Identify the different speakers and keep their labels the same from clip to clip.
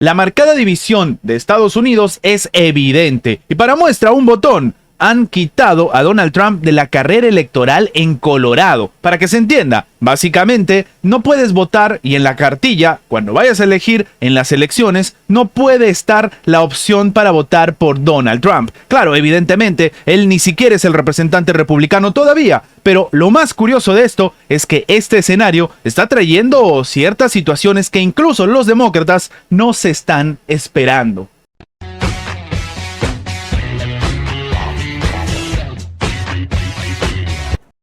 Speaker 1: La marcada división de Estados Unidos es evidente, y para muestra un botón, han quitado a Donald Trump de la carrera electoral en Colorado. Para que se entienda, básicamente no puedes votar y en la cartilla, cuando vayas a elegir en las elecciones, no puede estar la opción para votar por Donald Trump. Claro, evidentemente, él ni siquiera es el representante republicano todavía, pero lo más curioso de esto es que este escenario está trayendo ciertas situaciones que incluso los demócratas no se están esperando.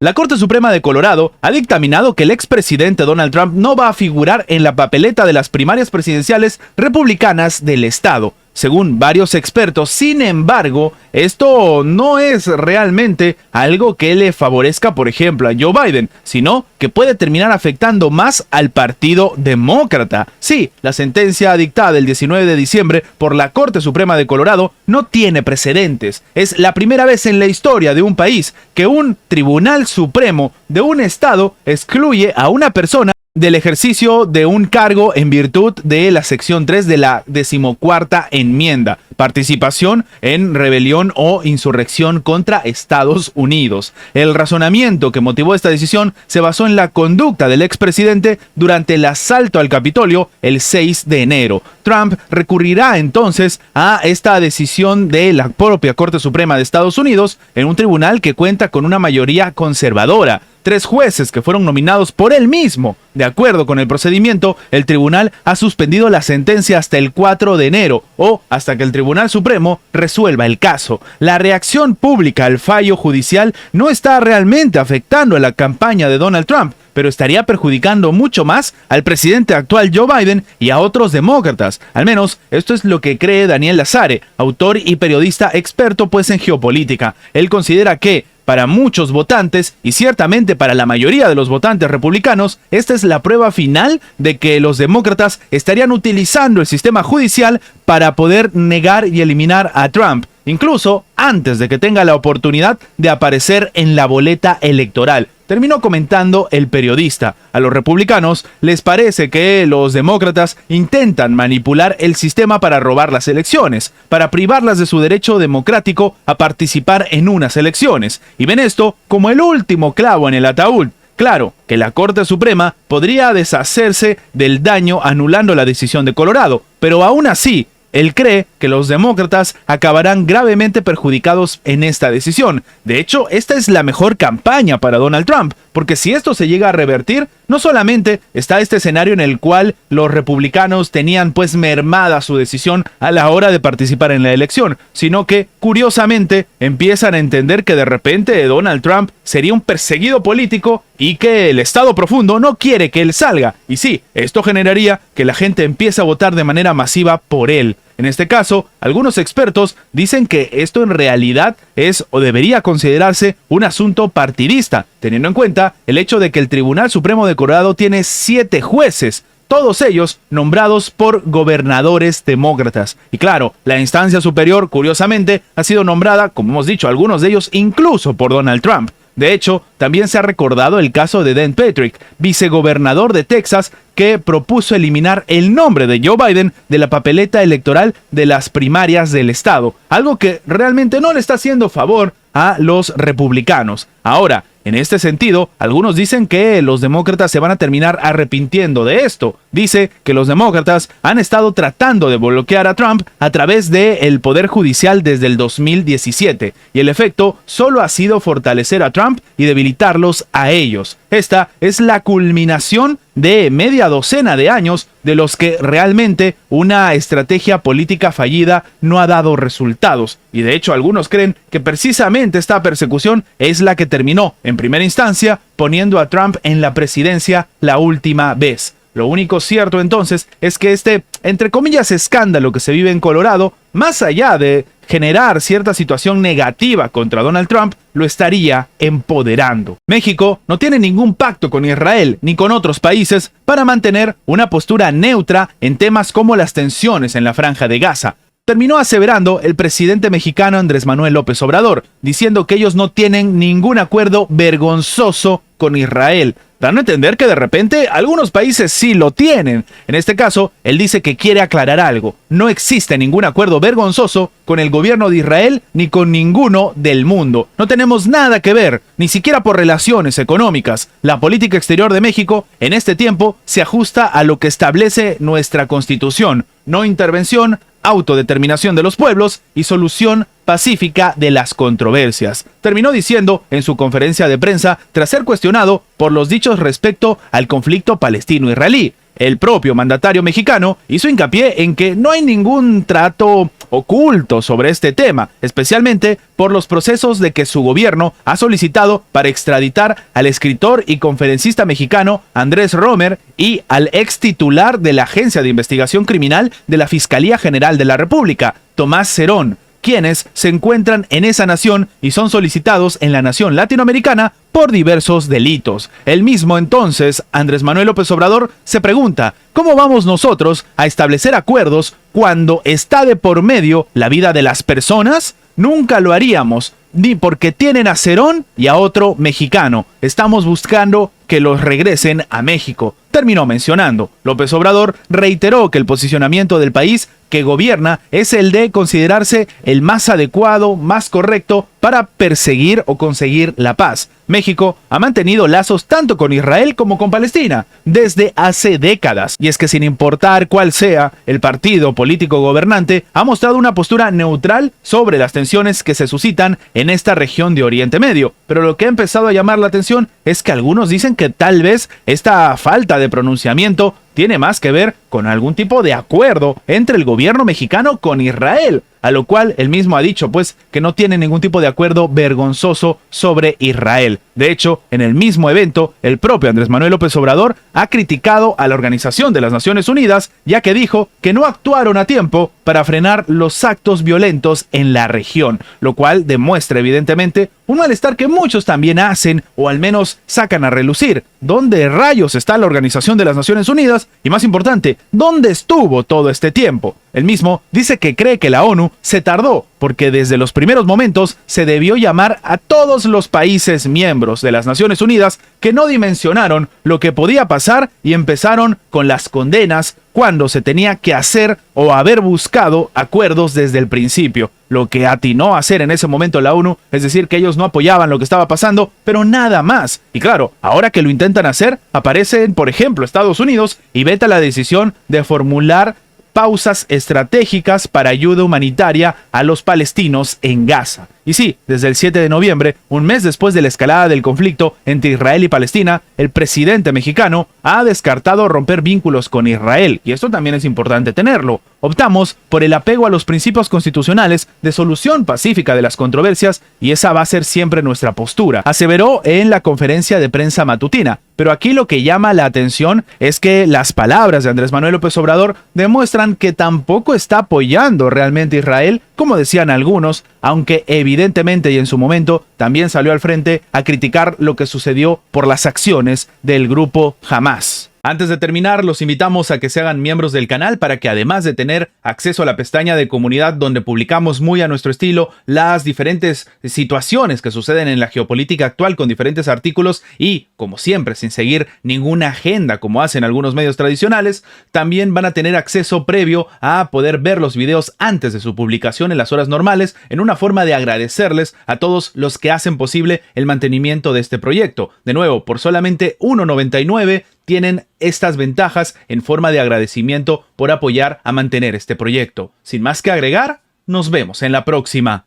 Speaker 1: La Corte Suprema de Colorado ha dictaminado que el expresidente Donald Trump no va a figurar en la papeleta de las primarias presidenciales republicanas del estado. Según varios expertos, sin embargo, esto no es realmente algo que le favorezca, por ejemplo, a Joe Biden, sino que puede terminar afectando más al Partido Demócrata. Sí, la sentencia dictada el 19 de diciembre por la Corte Suprema de Colorado no tiene precedentes. Es la primera vez en la historia de un país que un Tribunal Supremo de un estado excluye a una persona del ejercicio de un cargo en virtud de la sección 3 de la 14ª enmienda, participación en rebelión o insurrección contra Estados Unidos. El razonamiento que motivó esta decisión se basó en la conducta del expresidente durante el asalto al Capitolio el 6 de enero. Trump recurrirá entonces a esta decisión de la propia Corte Suprema de Estados Unidos en un tribunal que cuenta con una mayoría conservadora. 3 jueces que fueron nominados por él mismo. De acuerdo con el procedimiento, el tribunal ha suspendido la sentencia hasta el 4 de enero o hasta que el Tribunal Supremo resuelva el caso. La reacción pública al fallo judicial no está realmente afectando a la campaña de Donald Trump, pero estaría perjudicando mucho más al presidente actual Joe Biden y a otros demócratas. Al menos, esto es lo que cree Daniel Lazare, autor y periodista experto pues en geopolítica. Él considera que para muchos votantes, y ciertamente para la mayoría de los votantes republicanos, esta es la prueba final de que los demócratas estarían utilizando el sistema judicial para poder negar y eliminar a Trump, incluso antes de que tenga la oportunidad de aparecer en la boleta electoral. Terminó comentando el periodista. A los republicanos les parece que los demócratas intentan manipular el sistema para robar las elecciones, para privarlas de su derecho democrático a participar en unas elecciones, y ven esto como el último clavo en el ataúd. Claro que la Corte Suprema podría deshacerse del daño anulando la decisión de Colorado, pero aún así, él cree que los demócratas acabarán gravemente perjudicados en esta decisión. De hecho, esta es la mejor campaña para Donald Trump, porque si esto se llega a revertir, no solamente está este escenario en el cual los republicanos tenían pues mermada su decisión a la hora de participar en la elección, sino que, curiosamente, empiezan a entender que de repente Donald Trump sería un perseguido político y que el Estado profundo no quiere que él salga. Y sí, esto generaría que la gente empiece a votar de manera masiva por él. En este caso, algunos expertos dicen que esto en realidad es o debería considerarse un asunto partidista, teniendo en cuenta el hecho de que el Tribunal Supremo de Colorado tiene 7 jueces, todos ellos nombrados por gobernadores demócratas. Y claro, la instancia superior, curiosamente, ha sido nombrada, como hemos dicho, algunos de ellos incluso por Donald Trump. De hecho, también se ha recordado el caso de Dan Patrick, vicegobernador de Texas, que propuso eliminar el nombre de Joe Biden de la papeleta electoral de las primarias del estado, algo que realmente no le está haciendo favor a los republicanos. Ahora, en este sentido, algunos dicen que los demócratas se van a terminar arrepintiendo de esto. Dice que los demócratas han estado tratando de bloquear a Trump a través del Poder Judicial desde el 2017, y el efecto solo ha sido fortalecer a Trump y debilitarlos a ellos. Esta es la culminación de media docena de años de los que realmente una estrategia política fallida no ha dado resultados. Y de hecho algunos creen que precisamente esta persecución es la que terminó, en primera instancia, poniendo a Trump en la presidencia la última vez. Lo único cierto entonces es que este, entre comillas, escándalo que se vive en Colorado, más allá de generar cierta situación negativa contra Donald Trump, lo estaría empoderando. México no tiene ningún pacto con Israel ni con otros países para mantener una postura neutra en temas como las tensiones en la Franja de Gaza. terminó aseverando el presidente mexicano Andrés Manuel López Obrador, diciendo que ellos no tienen ningún acuerdo vergonzoso con Israel, dando a entender que de repente algunos países sí lo tienen. En este caso, él dice que quiere aclarar algo: no existe ningún acuerdo vergonzoso con el gobierno de Israel ni con ninguno del mundo. No tenemos nada que ver, ni siquiera por relaciones económicas. La política exterior de México en este tiempo se ajusta a lo que establece nuestra Constitución: no intervención, autodeterminación de los pueblos y solución pacífica de las controversias. Terminó diciendo en su conferencia de prensa tras ser cuestionado por los dichos respecto al conflicto palestino-israelí. El propio mandatario mexicano hizo hincapié en que no hay ningún trato oculto sobre este tema, especialmente por los procesos de que su gobierno ha solicitado para extraditar al escritor y conferencista mexicano Andrés Romer y al ex titular de la Agencia de Investigación Criminal de la Fiscalía General de la República, Tomás Cerón, quienes se encuentran en esa nación y son solicitados en la nación latinoamericana por diversos delitos. El mismo entonces, Andrés Manuel López Obrador, se pregunta: ¿cómo vamos nosotros a establecer acuerdos cuando está de por medio la vida de las personas? Nunca lo haríamos, ni porque tienen a Cerón y a otro mexicano. Estamos buscando que los regresen a México, terminó mencionando. López Obrador reiteró que el posicionamiento del país que gobierna es el de considerarse el más adecuado, más correcto para perseguir o conseguir la paz. México ha mantenido lazos tanto con Israel como con Palestina desde hace décadas, y es que sin importar cuál sea el partido político gobernante, ha mostrado una postura neutral sobre las tensiones que se suscitan en esta región de Oriente Medio. Pero lo que ha empezado a llamar la atención es que algunos dicen que tal vez esta falta de pronunciamiento tiene más que ver con algún tipo de acuerdo entre el gobierno mexicano con Israel, a lo cual él mismo ha dicho pues que no tiene ningún tipo de acuerdo vergonzoso sobre Israel. De hecho, en el mismo evento, el propio Andrés Manuel López Obrador ha criticado a la Organización de las Naciones Unidas, ya que dijo que no actuaron a tiempo para frenar los actos violentos en la región, lo cual demuestra evidentemente un malestar que muchos también hacen, o al menos sacan a relucir. ¿Dónde rayos está la Organización de las Naciones Unidas? Y más importante, ¿dónde estuvo todo este tiempo? Él mismo dice que cree que la ONU se tardó, porque desde los primeros momentos se debió llamar a todos los países miembros de las Naciones Unidas que no dimensionaron lo que podía pasar y empezaron con las condenas cuando se tenía que hacer o haber buscado acuerdos desde el principio. Lo que atinó a hacer en ese momento la ONU, es decir, que ellos no apoyaban lo que estaba pasando, pero nada más. Y claro, ahora que lo intentan hacer, aparecen, por ejemplo, Estados Unidos y veta la decisión de formular pausas estratégicas para ayuda humanitaria a los palestinos en Gaza. Y sí, desde el 7 de noviembre, un mes después de la escalada del conflicto entre Israel y Palestina, el presidente mexicano ha descartado romper vínculos con Israel, y esto también es importante tenerlo. Optamos por el apego a los principios constitucionales de solución pacífica de las controversias, y esa va a ser siempre nuestra postura, aseveró en la conferencia de prensa matutina. Pero aquí lo que llama la atención es que las palabras de Andrés Manuel López Obrador demuestran que tampoco está apoyando realmente a Israel, como decían algunos, aunque evidentemente y en su momento también salió al frente a criticar lo que sucedió por las acciones del grupo Hamás. Antes de terminar, los invitamos a que se hagan miembros del canal para que, además de tener acceso a la pestaña de comunidad donde publicamos muy a nuestro estilo las diferentes situaciones que suceden en la geopolítica actual con diferentes artículos y, como siempre, sin seguir ninguna agenda como hacen algunos medios tradicionales, también van a tener acceso previo a poder ver los videos antes de su publicación en las horas normales, en una forma de agradecerles a todos los que hacen posible el mantenimiento de este proyecto. De nuevo, por solamente $1.99 tienen estas ventajas en forma de agradecimiento por apoyar a mantener este proyecto. Sin más que agregar, nos vemos en la próxima.